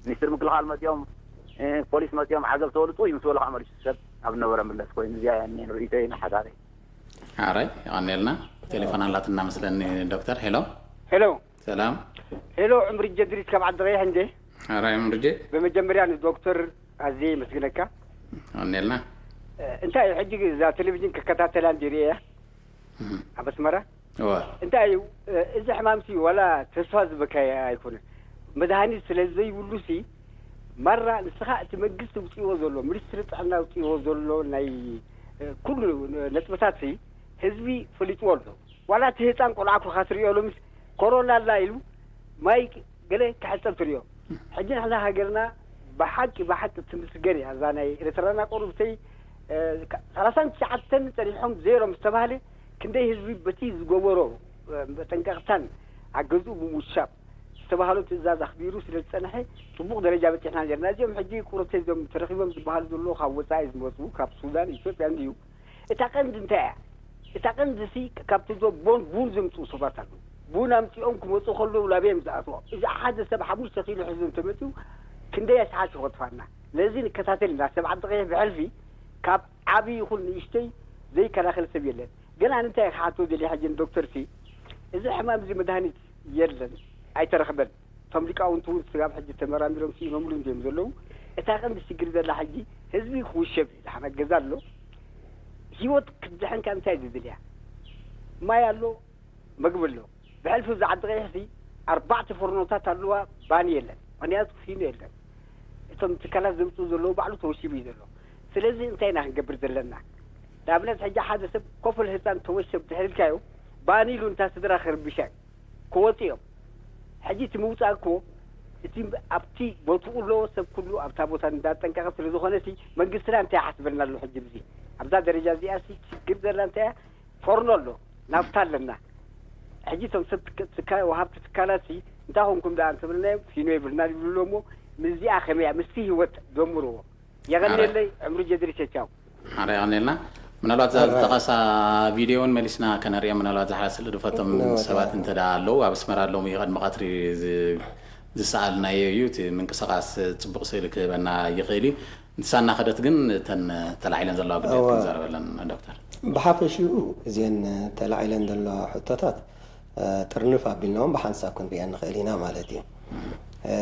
نصير مكل حال ما يوم بوليس ما يوم حاجة تقول طوي مسؤول عمل السب أبنا ورا من الأسبوعين زي يعني رئيسين حداري هاي عنيلنا تليفون على تنا مثلا دكتور هلو هلو سلام هلو عمري جدريت كم عبد الرحيم عندي هاي عمري بمجمري يعني دكتور عزيز مسجنك عنيلنا انت حجي ذا تلفزيون ككتاتلان ديريه بس مره انت اذا حمامتي ولا تسفاز بكايا يكون مدهاني سلازي ولوسي مره نسخه تمجس وتيو زلو مرسرت عنا وتيو زلو ناي كل نتبتاتي حزبي فليت ولدو ولا تهتان قلعكو خاطريو لمس كورونا لا يلو ماي قال كحسن تريو حجنا احنا هاجرنا بحق تمسجري هذانا رترنا قربتي 30 ساعه تريحهم زيرو مستبهلي كندي حزبي بتي زغورو بتنقطن عجزو بمشاب استبهلوا تزاز اخبيرو سلصنحي طبق درجه بتحنا جرنا زيهم حجي كورتي زم ترخيبهم تبهل دلو خاوصايز موسو كاب سودان ايثيوبيا انديو اتاقند اتاقند سي كابتزو بون زمصو سباتالو بونامتي أمكم وصخلوا لا بيم زعطوا إذا حد سبعة مش تقيل حزن تمتو كندي أسعاد شغل فانا لازم كتاتلنا 7 دقائق بعلفي كاب عبي يقول يشتي زي كراخل سبيله قال أنت يا خاطو دي حاجة دكتور سي إذا حمام زي مدهني يلن أي ترخبل فملك أو أنتو استجاب حاجة تمران درم في مملون ديم زلوا اتاقن السجر ذا لحاجي حزبي خوشب حنا جزال له هيوت كدحن كان تايد دليا ما يالو مقبل له بحلف زعد غيحسي 4 فرنوتات اللوا باني يلا منيات فين يلا انتم تكلا زمتو زلو بعلو توشي بيزلو سلازي انتينا هنقبر زلنا دابلت حاجة حادث كفل هتان توشب تحركايو باني له انتا سدر اخر بشاك كوتيو حاجة تموت اكو اتيم ابتي بوتو له سب كله ابتا بوتان داتن كاغا سلازو خانسي منقسنا انتا حسبنا له حجب زي ابدا درجة زي اسي تقدر انتا فرنولو نافتال لنا حجيتهم سكاي وهابت سكالاتي انتاهم كم دان تبلنا فينو يبلنا لولومو مزي اخميا مسي هوت دمرو يغني لي عمرو جدري تشاو هاري عنيلنا من الوقت تقصى فيديون مليسنا كنريا من الوقت حاسل دفتم سبات انت دا لو ابسمر لهم يقد مقاتري ዝሰኣልና የዩት ምንቅስቃስ ጽቡቕ ስእሊ ክህበና ይኽእል እዩ ንሳና ኸደት ግን ተላዒለን ዘለዋ ጉዳያት ክንዛረበለን ዶክተር ብሓፈሽኡ እዚአን ተላዒለን ዘለዋ ሕቶታት ጥርንፍ ኣቢልናዎም ብሓንሳብ ክንሪአን ንኽእል ኢና ማለት እዩ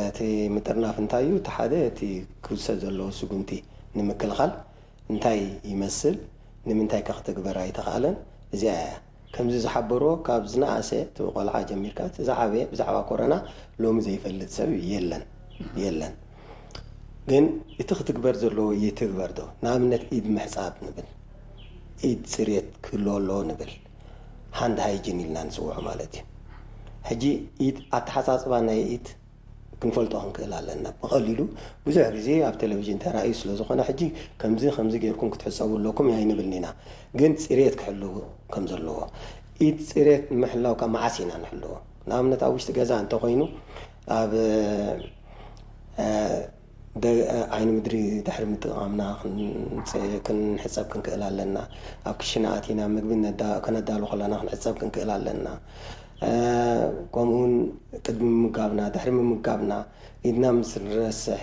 እቲ ምጥርናፍ እንታይ እዩ እቲ ሓደ እቲ ክውሰድ ዘለዎ ስጉምቲ ንምክልኻል እንታይ ይመስል ንምንታይ ከኽተግበራ ይተኽኣለን እዚኣ ከምዚ ዝሓበሮ ካብ ዝነኣሰ እቲ ቆልዓ ጀሚርካ እቲ ዝዓበየ ብዛዕባ ኮረና ሎሚ ዘይፈልጥ ሰብ የለን ግን እቲ ክትግበር ዘለዎ ይትግበር ዶ ንኣብነት ኢድ ምሕፃብ ንብል ኢድ ፅሬት ክህልዎ ኣለዎ ንብል ሃንድ ሃይጂን ኢልና ንፅውዖ ማለት እዩ ሕጂ ኢድ ኣተሓፃፅባ ናይ ኢድ ክንፈልጦ ክንክእል ኣለና ብቐሊሉ ብዙሕ ግዜ ኣብ ቴሌቭዥን ተራእዩ ስለ ዝኾነ ሕጂ ከምዚ ጌርኩም ክትሕፀቡ ኣለኩም ኣይንብልን ኢና ግን ፅሬት ክሕልው ከም ዘለዎ ኢድ ፅሬት ንምሕላው ካብ መዓስ ኢና ንሕልዎ ንኣብነት ኣብ ውሽጢ ገዛ እንተኮይኑ ኣብ ዓይኒ ምድሪ ድሕሪ ምጥቃምና ክንሕፀብ ክንክእል ኣለና ኣብ ክሽነ ኣቲና ምግቢ ከነዳሉ ከለና ክንሕፀብ ክንክእል ኣለና ከምኡውን ቅድሚ ምምጋብና ድሕሪ ምምጋብና ኢድና ምስ ንረስሕ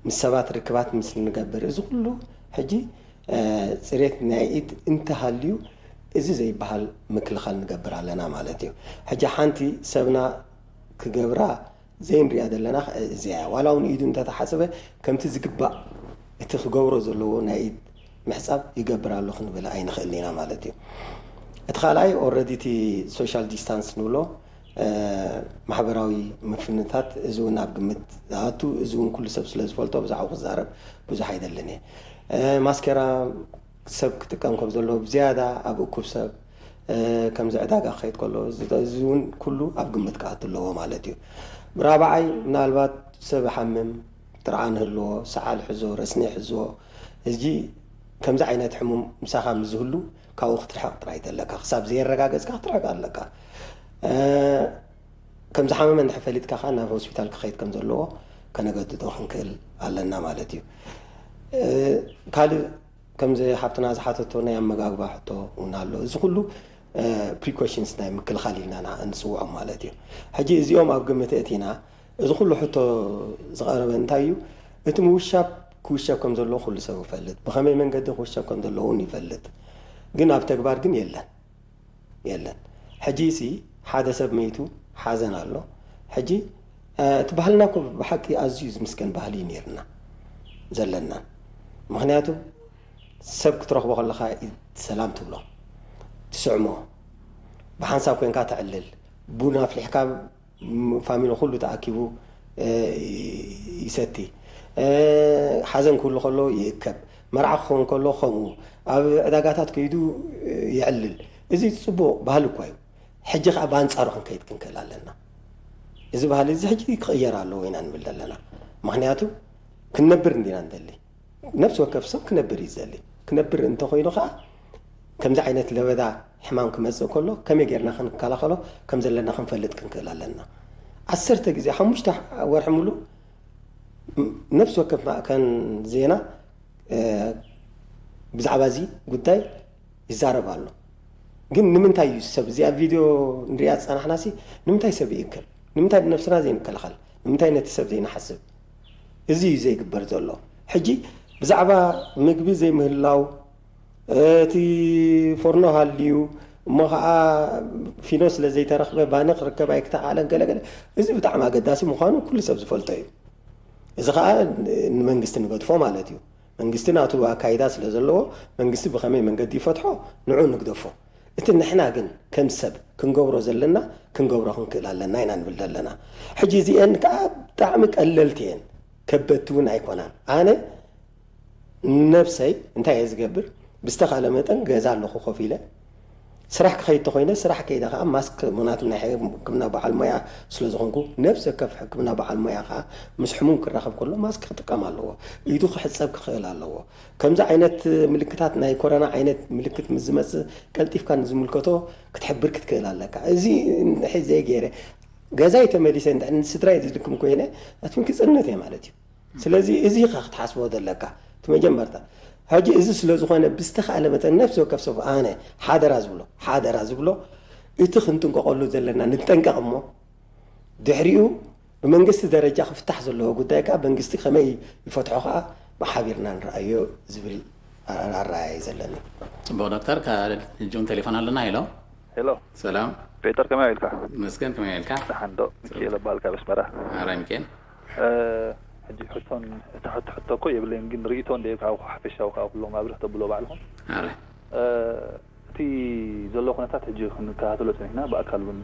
ምስ ሰባት ርክባት ምስ ንገብር እዚ ኩሉ ሕጂ ፅሬት ናይ ኢድ እንተሃልዩ እዚ ዘይበሃል ምክልኻል ንገብር ኣለና ማለት እዩ ሕጂ ሓንቲ ሰብና ክገብራ ዘይንሪኣ ዘለና እዚኣ ዋላ እውን ኢዱ እንተተሓፅበ ከምቲ ዝግባእ እቲ ክገብሮ ዘለዎ ናይ ኢድ ምሕፃብ ይገብር ኣሎ ክንብል ኣይንኽእል ኢና ማለት እዩ እቲ ካልኣይ ኦልሬዲ እቲ ሶሻል ዲስታንስ ንብሎ ማሕበራዊ ምፍንታት እዚ እውን ኣብ ግምት ዝኣቱ እዚ እውን ኩሉ ሰብ ስለ ዝፈልጦ ብዛዕባ ክዛረብ ብዙሕ ኣይደለን እየ ማስኬራ ሰብ ክጥቀም ከም ዘለዎ ብዝያዳ ኣብ እኩብ ሰብ ከምዚ ዕዳጋ ክኸይድ ከሎ እዚ እውን ኩሉ ኣብ ግምት ክኣቱ ኣለዎ ማለት እዩ ብራብዓይ ምናልባት ሰብ ሓምም ጥርዓ ንህልዎ ሰዓል ሕዞ ረስኒ ሕዝዎ እዚ ከምዚ ዓይነት ሕሙም ምሳኻ ምዝህሉ ካብኡ ክትርሕቕ ጥራይ ኣለካ ክሳብ ዘየረጋገፅካ ክትርሕቕ ኣለካ ከምዚ ሓመመ እንድሕር ፈሊጥካ ኸ ናብ ሆስፒታል ክኸይድ ከም ዘለዎ ከነገድዶ ክንክእል ኣለና ማለት እዩ ካልእ ከምዚ ሓብትና ዝሓተቶ ናይ ኣመጋግባ ሕቶ እውን ኣሎ እዚ ኩሉ ፕሪኮሽንስ ናይ ምክልኻል ኢልና ንፅውዖም ማለት እዩ ሕጂ እዚኦም ኣብ ግምት እቲና እዚ ኩሉ ሕቶ ዝቐረበ እንታይ እዩ እቲ ምውሻብ ክውሻብ ከም ዘለዎ ኩሉ ሰብ ይፈልጥ ብኸመይ መንገዲ ክውሻብ ከም ዘለዎ እውን ይፈልጥ ግን ኣብ ተግባር ግን የለን ሕጂ ሲ ሓደ ሰብ መይቱ ሓዘን ኣሎ ሕጂ እቲ ባህልና እኮ ብሓቂ ኣዝዩ ዝምስገን ባህሊ እዩ ነርና ዘለና ምክንያቱ ሰብ ክትረኽቦ ከለካ ሰላም ትብሎ ትስዕሞ ብሓንሳብ ኮንካ ትዕልል ቡና ኣፍሊሕካ ፋሚሊ ኩሉ ተኣኪቡ ይሰቲ ሓዘን ክህሉ ከሎ ይእከብ መርዓ ክኸውን ከሎ ከምኡ ኣብ ዕዳጋታት ከይዱ ይዕልል እዚ ፅቡቅ ባህሊ እኳ እዩ ሕጂ ከዓ ብኣንፃሩ ክንከይድ ክንክእል ኣለና እዚ ባህሊ እዚ ሕጂ ክቕየር ኣለዎ ኢና ንብል ዘለና ምክንያቱ ክንነብር እንዲና ንደሊ ነፍሲ ወከፍ ሰብ ክነብር እዩ ዝደሊ ክነብር እንተኮይኑ ከዓ ከምዚ ዓይነት ለበዳ ሕማም ክመፅእ ከሎ ከመይ ጌርና ክንከላኸሎ ከም ዘለና ክንፈልጥ ክንክእል ኣለና 10 ግዜ 5 ወርሒ ሙሉ ነፍሲ ወከፍ ማእከን ዜና ብዛዕባ እዚ ጉዳይ ይዛረብ ኣሎ ግን ንምንታይ እዩ ሰብ እዚ ኣብ ቪድዮ ንሪኣ ፀናሕና ሲ ንምንታይ ሰብ ይእከብ ንምንታይ ብነፍስና ዘይንከላኸል ንምንታይ ነቲ ሰብ ዘይንሓስብ እዚ እዩ ዘይግበር ዘሎ ሕጂ ብዛዕባ ምግቢ ዘይምህላው እቲ ፎርኖ ሃልዩ እሞ ከዓ ፊኖ ስለ ዘይተረኽበ ባነ ክርከብ ኣይክተኣለን ገለገለ እዚ ብጣዕሚ ኣገዳሲ ምዃኑ ኩሉ ሰብ ዝፈልጦ እዩ እዚ ከዓ ንመንግስቲ ንገድፎ ማለት እዩ መንግስቲ ናቱ ኣካይዳ ስለ ዘለዎ መንግስቲ ብኸመይ መንገዲ ይፈትሖ ንዑ ንግደፎ እቲ ንሕና ግን ከም ሰብ ክንገብሮ ዘለና ክንገብሮ ክንክእል ኣለና ኢና ንብል ዘለና ሕጂ እዚአን ከዓ ብጣዕሚ ቀለልቲ እየን ከበድቲ እውን ኣይኮናን ኣነ ነብሰይ እንታይ እየ ዝገብር ብዝተኻለ መጠን ገዛ ኣለኹ ኮፍ ኢለ ስራሕ ክኸይድ ተኮይነ ስራሕ ከይደ ከዓ ማስክ ምክንያቱ ናይ ሕክምና በዓል ሞያ ስለ ዝኾንኩ ነብሲ ከፍ ሕክምና በዓል ሞያ ከዓ ምስ ሕሙም ክራኸብ ከሎ ማስክ ክጥቀም ኣለዎ ኢዱ ክሕፀብ ክኽእል ኣለዎ ከምዚ ዓይነት ምልክታት ናይ ኮሮና ዓይነት ምልክት ምስ ዝመፅእ ቀልጢፍካ ንዝምልከቶ ክትሕብር ክትክእል ኣለካ እዚ ሕዚ ገይረ ገዛይ ተመሊሰ ንስድራይ ዝልክም ኮይነ ኣትምኪ ፅነት እየ ማለት እዩ ስለዚ እዚ ካ ክትሓስቦ ዘለካ እቲ መጀመርታ ሕጂ እዚ ስለ ዝኾነ ብዝተኻለ መጠን ነፍሲ ወከፍ ሰብ ኣነ ሓደራ ዝብሎ እቲ ክንጥንቀቐሉ ዘለና ንጠንቀቕ እሞ ድሕሪኡ بمنجست درجة خفتح زلوا قداك بمنجستي خمي يفتحوها بحبيرنا نرأيه زبل الرأي زلني. بو دكتور كالجون تليفون لنا هلو سلام بيتر كما يلكا مسكين كما يلكا حندو كيلا بالكا بسمرة يمكن حجي حتون حتى كوي بلين جن ريتون ديك أو حفشة أو كلهم عبره تبلو بعلهم تي زلوا خنا تحجي خن كهاتلو هنا بأكلون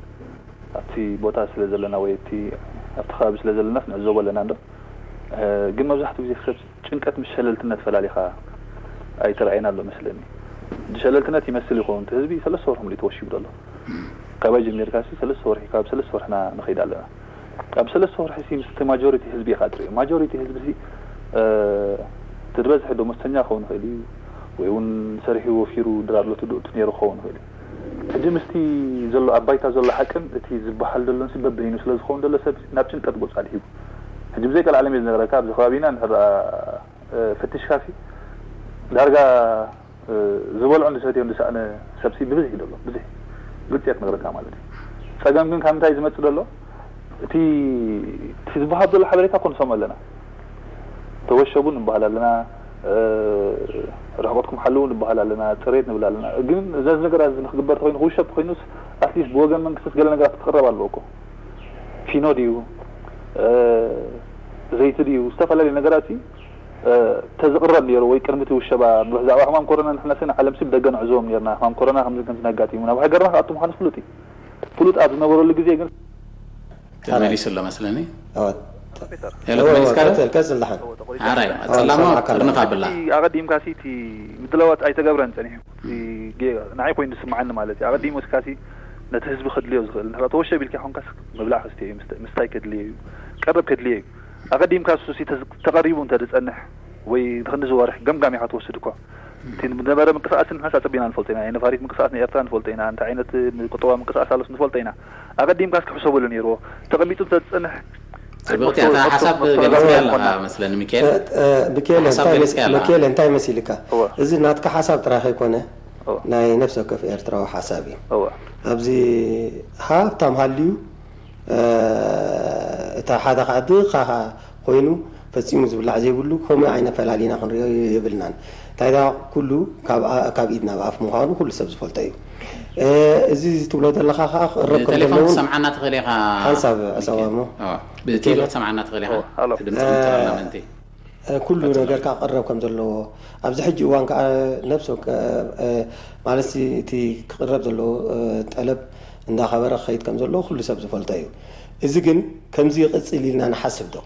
تي بوتاس لزلنا ويتي أتخابس لزلنا نعزو ولا نندو جن ما بزحت وزي خبز شنكت مش شللتنا تفلالي خا أي ترى له مثلني شللتنا تمثل يكون تهزبي ثلاث صور هم اللي توشي بدله كواجب نركاسي ثلاث صور حكاب ثلاث صور احنا نخيد على كاب ثلاث صور حسي مست ماجوريتي حزبي خاطري ماجوريتي حزبي تدرز حدو مستنيا خون خيلي ويون سرحي وفيرو درابلو تدو تنيرو خون خيلي حجي مستي زلو أبايتا زلو حكم تي زبحال دلون سبب بينو سلاز خون دلو سب نابشن كتبو صالحيو حجي بزيك العالمي زنغرا كاب زخوابينا نهر فتش كافي دارجا زبول عند ساتي عند سأنا سبسي بزيه دلو بزيه قلت ياك نغرا كامالتي ساقام كن كام تاي زمت دلو تي زبحال دلو حبريتا كون سوما لنا توشبون نبهالا لنا رغبتكم حلون نبهالا لنا تريت نبهالا لنا قلن زاز نقرأ نخبر تخوين خوشب تخوينوس أتليس بوغن من كسس قلنا نقرأ تتقرب على البوكو فينو ديو زيت ديو استفلا لي نقراتي تزقرب ليرو وي كرمتي والشباب بحزا حمام كورونا نحن سنه على مسب دغن عزوم يرنا حمام كورونا خمس كنت نغاتي منا بحقرنا اتم خان فلوتي فلوت اد نبرو لغزي غن تمالي سلا مثلني هلو كاس اللحن عراي سلامو قرنفا بالله اقديم كاسيتي مدلوات اي تغبرن تني في نعي بوين نسمعنا مالتي اقديم كاسي نتحزب خدليو زغل نحن توشي بالكي حون كاس مبلع خستي مستايكد لي قرب كدلي أقدم كاسوسي تقريبا تدصنح وي تخنز وارح قمقامي حتوسدكو تين مدبره من قصاص حسا تبينا نفلتينا يعني فريق من قصاص ايرتران فلتينا انت عينت قطوه من قصاص سالس نفلتينا أقدم كاس كحسبوا لنيرو تقميتو تدصنح سبقتي انت حسب قلت مثلا ميكيل انت مسيلك اذا ناتك حسب تراخ يكونه ناي نفسك في ايرترا حسابي ابزي ها تام هاليو تا حدا قعدي خا خوينو فسيمو زبل عزي بلو كما عينا فلالينا خنريو يبلنان تايدا كله كاب ايدنا باف مخانو كل سبز فلتايو ازي تولد لخا قرب تليفون سمعنا تغليها حسب اسوامو بتيلو سمعنا تغليها دمتي كل ነገር ካቀረብ ከም ዘሎ ኣብዚ ሕጂ እዋን ከዓ ነፍሶክ ማለት እቲ ክቅረብ ዘሎ ጠለብ እንዳኸበረ ኸይድ ከም ዘሎ ኩሉ ሰብ ዝፈልጦ እዩ እዚ ግን ከምዚ ይቅፅል ኢልና ንሓስብ ዶ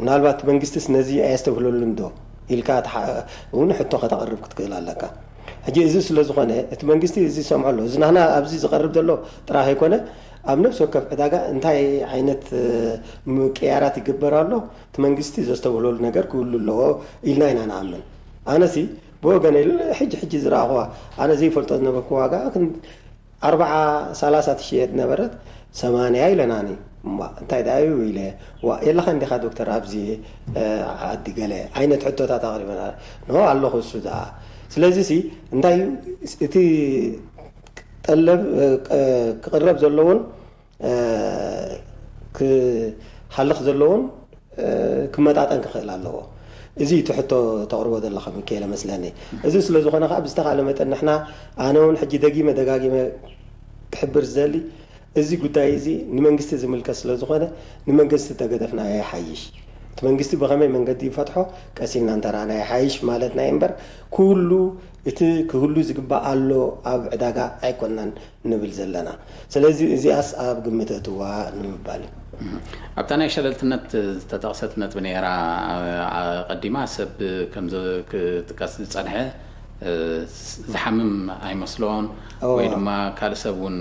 ምናልባት መንግስትስ ነዚ ኣያስተውለሉን ዶ ኢልካ እውን ሕቶ ከተቀርብ ክትክእል ኣለካ ሕጂ እዚ ስለ ዝኾነ እቲ መንግስቲ እዚ ሰምዖ ኣሎ እዚ ናህና ኣብዚ ዝቀርብ ዘሎ ጥራሕ ኣይኮነ ኣብ ነፍሲ ወከፍ ዕዳጋ እንታይ ዓይነት ምቅያራት ይግበር ኣሎ እቲ መንግስቲ ዘስተውለሉ ነገር ክህሉ ኣለዎ ኢልና ኢና ንኣምን ኣነሲ ብወገነ ሕጂ ዝረኣኹዋ ኣነ ዘይፈልጦ ዝነበርኩ ዋጋ 40-30 ሽየጥ ነበረት 80 ኢለናኒ እንታይ ዳዩ ኢለ የለኸ እንዲኻ ዶክተር ኣብዚ ዓዲ ገለ ዓይነት ሕቶታት ኣቕሪበና ኖ ኣለኹ እሱ ዛ ስለዚ ሲ እንታይ እቲ ጠለብ ክቅረብ ዘለውን ክሓልኽ ዘለውን ክመጣጠን ክኽእል ኣለዎ እዚ ትሕቶ ተቕርቦ ዘለኻ ሚካኤል መስለኒ እዚ ስለ ዝኾነ ከዓ ብዝተኻለ መጠን ንሕና ኣነ እውን ሕጂ ደጋጊመ ክሕብር ዘሊ እዚ ጉዳይ እዚ ንመንግስቲ ዝምልከት ስለ ዝኾነ ንመንግስቲ ተገደፍና ኣይሓይሽ እቲ መንግስቲ ብኸመይ መንገዲ ይፈትሖ ቀሲልና እንተራና ኣይሓይሽ ማለት ናይ እምበር ኩሉ እቲ ክህሉ ዝግባእ ኣሎ ኣብ ዕዳጋ ኣይኮናን ንብል ዘለና ስለዚ እዚኣስ ኣብ ግምት እትዋ ንምባል ኣብታ ናይ ሸለልትነት ዝተጠቕሰት ነጥቢ ነይራ ቀዲማ ሰብ ከምዚ ክጥቀስ ዝፀንሐ ዝሓምም ኣይመስሎን ወይ ድማ ካልእ ሰብ እውን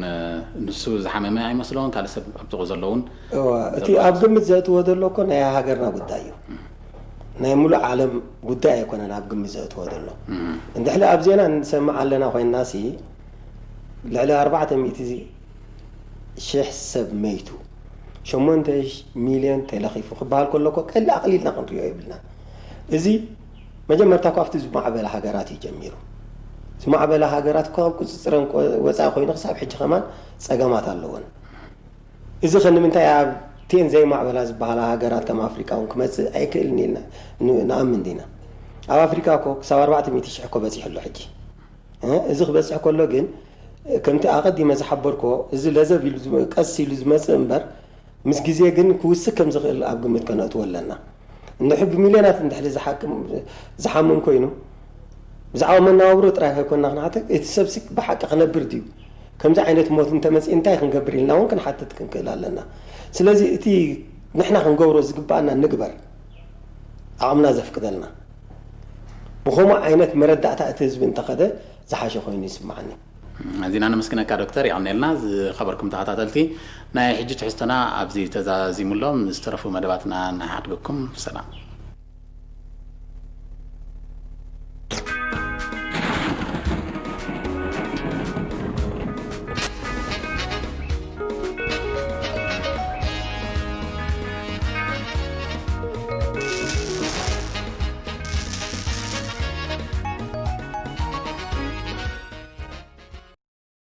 ንሱ ዝሓመመ ኣይመስሎን ካልእ ሰብ ኣብ ጥቑ ዘለውን እቲ ኣብ ግምት ዘእትዎ ዘሎ እኮ ናይ ሃገርና ጉዳይ እዩ ናይ ሙሉእ ዓለም ጉዳይ ኣይኮነን ኣብ ግምት ዘእትዎ ዘሎ እንድሕሊ ኣብ ዜና ንሰምዕ ኣለና ኮይንናሲ ልዕሊ 400,000 ሰብ መይቱ 8 ሚልዮን ተለኺፉ ክበሃል ከሎ እኮ ቀሊ ኣቕሊልና ክንሪኦ ይብልና እዚ መጀመርታ ካብቲ ዝማዕበለ ሃገራት ይጀሚሩ ዝማዕበለ ሃገራት ካብ ቁፅፅረን ወፃኢ ኮይኑ ክሳብ ሕጂ ከማን ፀገማት ኣለዎን እዚ ከምንታይ ኣብ تين زي ما عبلاز بحالا هاجرات كم أفريقيا ونكمز أي كلنا نأمن دينا أو أفريقيا كو سوار بعد ميتش حكو بس يحلو حجي إذا بس حكو لجن كم تأقدي مز حبركو إذا لازم يلزم قصي لزم سنبر مسجزية جن كوس كم زغل أبغمت كنا تولنا نحب مليونات ندحل زحمهم كوينو زعوا من ناورو ترى كنا نعتق يتسبسك بحق خنا برديو كم زعينة موت انت مس انت خنقبر لنا وممكن حتى تكنكل لنا سلازي تي نحن خنقورو زقبانا نقبر عمنا زفقدلنا بخوما عينت مردعتا اتزب انتقده زحاشة خوين يسمعني زين أنا مسكنا كدكتور يعني لنا خبركم تعطاتلتي نا حجة حستنا أبزي تزازي ملهم استرفوا مدباتنا نحاتبكم سلام